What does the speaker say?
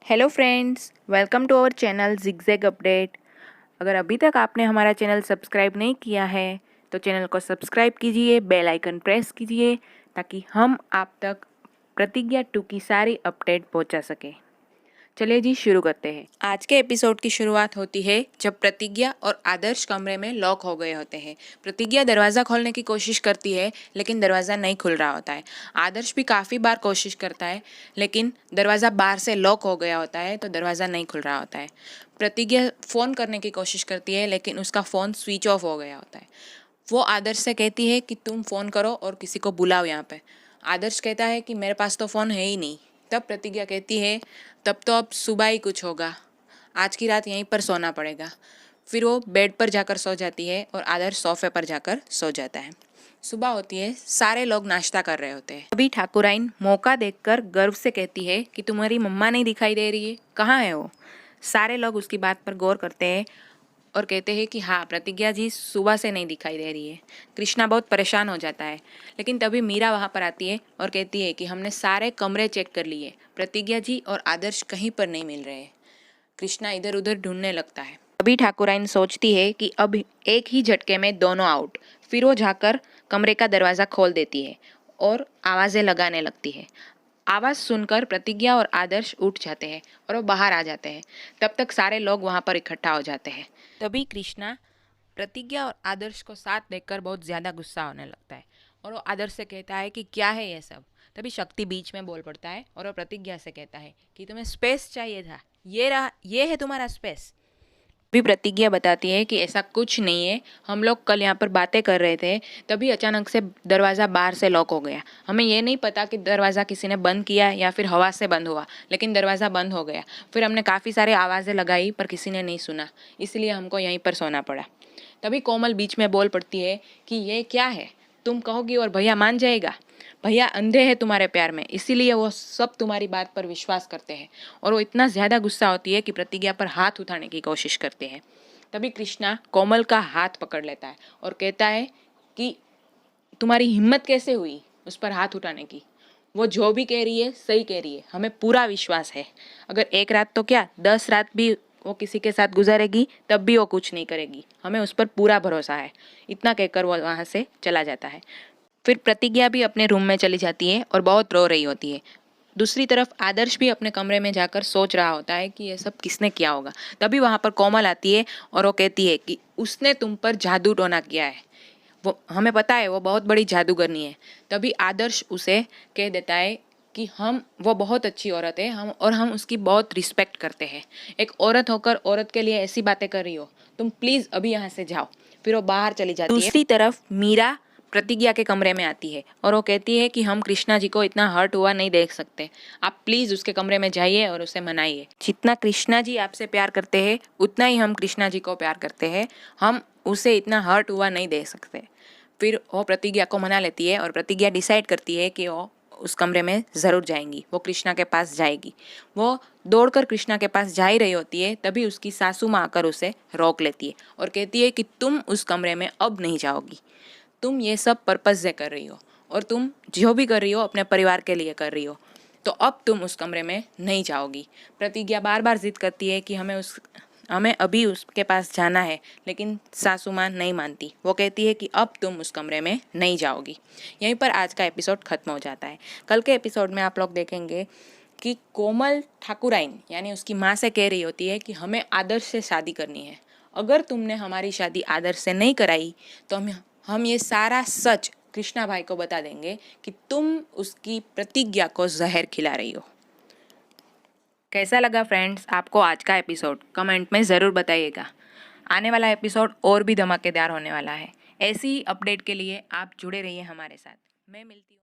Hello friends, welcome to our channel zigzag update. अगर अभी तक आपने हमारा चैनल सब्सक्राइब नहीं किया है तो चैनल को सब्सक्राइब कीजिए, बेल आइकन प्रेस कीजिए ताकि हम आप तक प्रतिज्ञा 2 की सारी अपडेट पहुंचा सके। चलिए जी, शुरू करते हैं। आज के एपिसोड की शुरुआत होती है जब प्रतिज्ञा और आदर्श कमरे में लॉक हो गए होते हैं। प्रतिज्ञा दरवाज़ा खोलने की कोशिश करती है लेकिन दरवाज़ा नहीं खुल रहा होता है। आदर्श भी काफ़ी बार कोशिश करता है लेकिन दरवाज़ा बाहर से लॉक हो गया होता है तो दरवाज़ा नहीं खुल रहा होता है। प्रतिज्ञा फ़ोन करने की कोशिश करती है लेकिन उसका फ़ोन स्विच ऑफ हो गया होता है। वो आदर्श से कहती है कि तुम फ़ोन करो और किसी को बुलाओ यहाँ पे। आदर्श कहता है कि मेरे पास तो फ़ोन है ही नहीं। तब प्रतिज्ञा कहती है तब तो अब सुबह ही कुछ होगा, आज की रात यहीं पर सोना पड़ेगा। फिर वो बेड पर जाकर सो जाती है और आदर्श सोफे पर जाकर सो जाता है। सुबह होती है, सारे लोग नाश्ता कर रहे होते हैं। अभी ठाकुराइन मौका देखकर गर्व से कहती है कि तुम्हारी मम्मा नहीं दिखाई दे रही है, कहाँ है वो। सारे लोग उसकी बात पर गौर करते हैं और कहते हैं कि हाँ, प्रतिज्ञा जी सुबह से नहीं दिखाई दे रही है। कृष्णा बहुत परेशान हो जाता है लेकिन तभी मीरा वहाँ पर आती है और कहती है कि हमने सारे कमरे चेक कर लिए, प्रतिज्ञा जी और आदर्श कहीं पर नहीं मिल रहे। कृष्णा इधर उधर ढूंढने लगता है। अभी ठाकुराइन सोचती है कि अब एक ही झटके में दोनों आउट। फिर वो जाकर कमरे का दरवाज़ा खोल देती है और आवाज़ें लगाने लगती है। आवाज़ सुनकर प्रतिज्ञा और आदर्श उठ जाते हैं और वो बाहर आ जाते हैं। तब तक सारे लोग वहाँ पर इकट्ठा हो जाते हैं। तभी कृष्णा प्रतिज्ञा और आदर्श को साथ देखकर बहुत ज़्यादा गुस्सा होने लगता है और वो आदर्श से कहता है कि क्या है ये सब। तभी शक्ति बीच में बोल पड़ता है और वो प्रतिज्ञा से कहता है कि तुम्हें स्पेस चाहिए था, ये रहा, ये है तुम्हारा स्पेस। भी प्रतिज्ञा बताती है कि ऐसा कुछ नहीं है, हम लोग कल यहाँ पर बातें कर रहे थे तभी अचानक से दरवाज़ा बाहर से लॉक हो गया। हमें ये नहीं पता कि दरवाज़ा किसी ने बंद किया या फिर हवा से बंद हुआ, लेकिन दरवाज़ा बंद हो गया। फिर हमने काफ़ी सारे आवाज़ें लगाई पर किसी ने नहीं सुना, इसलिए हमको यहीं पर सोना पड़ा। तभी कोमल बीच में बोल पड़ती है कि ये क्या है, तुम कहोगी और भैया मान जाएगा। भैया अंधे हैं तुम्हारे प्यार में, इसीलिए वो सब तुम्हारी बात पर विश्वास करते हैं। और वो इतना ज़्यादा गुस्सा होती है कि प्रतिज्ञा पर हाथ उठाने की कोशिश करते हैं। तभी कृष्णा कोमल का हाथ पकड़ लेता है और कहता है कि तुम्हारी हिम्मत कैसे हुई उस पर हाथ उठाने की। वो जो भी कह रही है सही कह रही है, हमें पूरा विश्वास है। अगर एक रात तो क्या 10 रात भी वो किसी के साथ गुजारेगी तब भी वो कुछ नहीं करेगी, हमें उस पर पूरा भरोसा है। इतना कहकर वो वहाँ से चला जाता है। फिर प्रतिज्ञा भी अपने रूम में चली जाती है और बहुत रो रही होती है। दूसरी तरफ आदर्श भी अपने कमरे में जाकर सोच रहा होता है कि ये सब किसने किया होगा। तभी वहाँ पर कोमल आती है और वो कहती है कि उसने तुम पर जादू टोना किया है, वो हमें पता है, वो बहुत बड़ी जादूगरनी है। तभी आदर्श उसे कह देता है कि वो बहुत अच्छी औरत है, हम उसकी बहुत रिस्पेक्ट करते हैं। एक औरत होकर औरत के लिए ऐसी बातें कर रही हो, तुम प्लीज़ अभी यहाँ से जाओ। फिर वो बाहर चली जाती है। दूसरी तरफ मीरा प्रतिज्ञा के कमरे में आती है और वो कहती है कि हम कृष्णा जी को इतना हर्ट हुआ नहीं देख सकते, आप प्लीज़ उसके कमरे में जाइए और उसे मनाइए। जितना कृष्णा जी आपसे प्यार करते हैं उतना ही हम कृष्णा जी को प्यार करते हैं, हम उसे इतना हर्ट हुआ नहीं दे सकते। फिर वो प्रतिज्ञा को मना लेती है और प्रतिज्ञा डिसाइड करती है कि वो उस कमरे में ज़रूर जाएंगी, वो कृष्णा के पास जाएगी। वो दौड़कर कृष्णा के पास जा ही रही होती है, तभी उसकी सासू माँ आकर उसे रोक लेती है और कहती है कि तुम उस कमरे में अब नहीं जाओगी, तुम ये सब पर्पस से कर रही हो और तुम जो भी कर रही हो अपने परिवार के लिए कर रही हो, तो अब तुम उस कमरे में नहीं जाओगी। प्रतिज्ञा बार बार जिद करती है कि हमें अभी उसके पास जाना है, लेकिन सासू माँ नहीं मानती। वो कहती है कि अब तुम उस कमरे में नहीं जाओगी। यहीं पर आज का एपिसोड खत्म हो जाता है। कल के एपिसोड में आप लोग देखेंगे कि कोमल ठाकुराइन यानी उसकी माँ से कह रही होती है कि हमें आदर्श से शादी करनी है, अगर तुमने हमारी शादी आदर्श से नहीं कराई तो हम ये सारा सच कृष्णा भाई को बता देंगे कि तुम उसकी प्रतिज्ञा को जहर खिला रही हो। कैसा लगा फ्रेंड्स आपको आज का एपिसोड, कमेंट में ज़रूर बताइएगा। आने वाला एपिसोड और भी धमाकेदार होने वाला है। ऐसी ही अपडेट के लिए आप जुड़े रहिए हमारे साथ। मैं मिलती हूँ।